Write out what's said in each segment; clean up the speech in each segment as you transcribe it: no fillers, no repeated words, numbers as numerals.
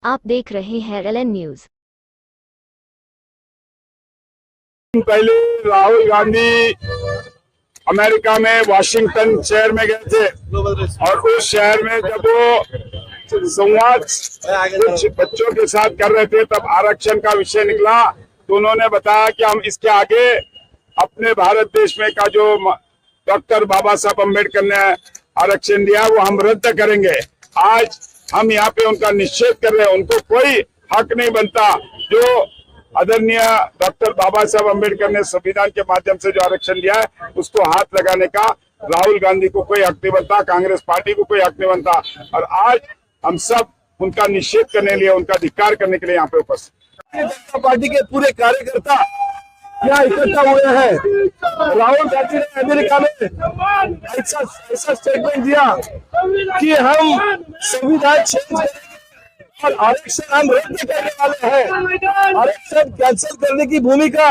आप देख रहे हैं LN न्यूज। पहले राहुल गांधी अमेरिका में वाशिंगटन शहर में गए थे और उस शहर में जब वो संवाद कुछ बच्चों के साथ कर रहे थे तब आरक्षण का विषय निकला। तो उन्होंने बताया कि हम इसके आगे अपने भारत देश में का जो डॉक्टर बाबा साहब अम्बेडकर ने आरक्षण दिया वो हम रद्द करेंगे। आज हम यहाँ पे उनका निषेध कर रहे हैं। उनको कोई हक नहीं बनता। जो आदरणीय डॉक्टर बाबा साहब अम्बेडकर ने संविधान के माध्यम से जो आरक्षण दिया है उसको हाथ लगाने का राहुल गांधी को कोई हक नहीं बनता, कांग्रेस पार्टी को कोई हक नहीं बनता। और आज हम सब उनका निषेध करने के लिए, उनका धिक्कार करने के लिए यहाँ पे उपस्थित। भारतीय जनता पार्टी के पूरे कार्यकर्ता यहाँ इकट्ठा हुए हैं। राहुल गांधी ने अमेरिका में ऐसा स्टेटमेंट दिया कि हम संविधान चेंज करेंगे और आरक्षण हम रद्द करने वाले हैं। आरक्षण कैंसिल करने की भूमिका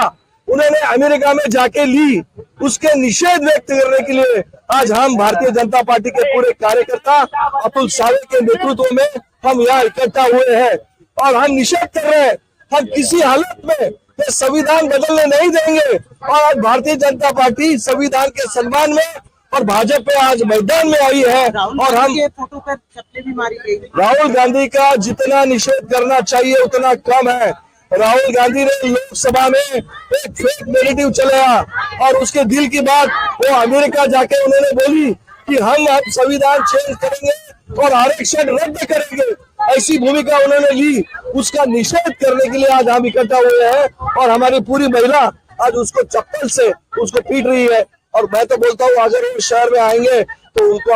उन्होंने अमेरिका में जाके ली। उसके निषेध व्यक्त करने के लिए आज हम भारतीय जनता पार्टी के पूरे कार्यकर्ता अतुल सावे के नेतृत्व में हम यहाँ इकट्ठा हुए हैं और हम निषेध कर रहे हैं। हम किसी हालत में ये संविधान बदलने नहीं देंगे और आज भारतीय जनता पार्टी संविधान के सम्मान में और भाजपा आज मैदान में आई है और हम फोटो पर चप्पलें भी मारी गई। राहुल गांधी का जितना निषेध करना चाहिए उतना कम है। राहुल गांधी ने लोकसभा में एक फेक नैरेटिव चलाया और उसके दिल की बात वो अमेरिका जाके उन्होंने बोली कि हम अब संविधान चेंज करेंगे और आरक्षण रद्द करेंगे। ऐसी भूमिका उन्होंने ली। उसका निषेध करने के लिए आज हम इकट्ठा हुए हैं और हमारी पूरी महिला आज उसको चप्पल से उसको पीट रही है। और मैं तो बोलता हूँ अगर वो शहर में आएंगे तो उनको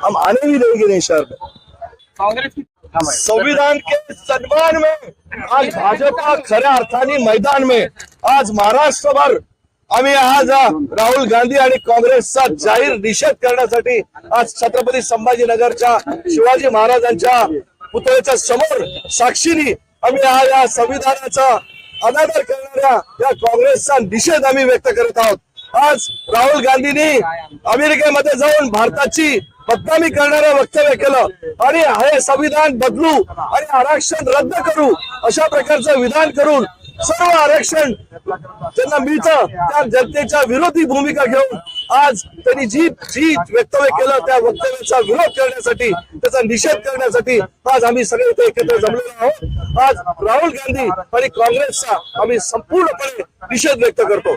हम आने भी देंगे नहीं शहर में। कांग्रेस की संविधान के सम्मान में आज भाजपा खऱ्या अर्थाने मैदान में आज महाराष्ट्रभर आम्ही आज राहुल गांधी आणि काँग्रेसचा जाहीर निषेध करण्यासाठी आज छत्रपती संभाजीनगरच्या शिवाजी महाराजांच्या पुतळ्याच्या समोर साक्षीने आम्ही आज या संविधानाचा अनादर करणाऱ्या या काँग्रेसचा निषेध आम्ही व्यक्त करत आहोत। आज राहुल गांधींनी अमेरिकेमध्ये जाऊन भारताची बदनामी करणारं वक्तव्य केलं आणि हे संविधान बदलू आणि आरक्षण रद्द करू अशा प्रकारचं विधान करून सर्व आरक्षण त्यांना मिळतं त्या जनतेच्या विरोधी भूमिका घेऊन आज त्यांनी जी वक्तव्य केलं त्या वक्तव्याचा विरोध करण्यासाठी, त्याचा निषेध करण्यासाठी आज आम्ही सगळे इथे एकत्र जमलेलो आहोत। आज राहुल गांधी आणि काँग्रेसचा आम्ही संपूर्णपणे निषेध व्यक्त करतो।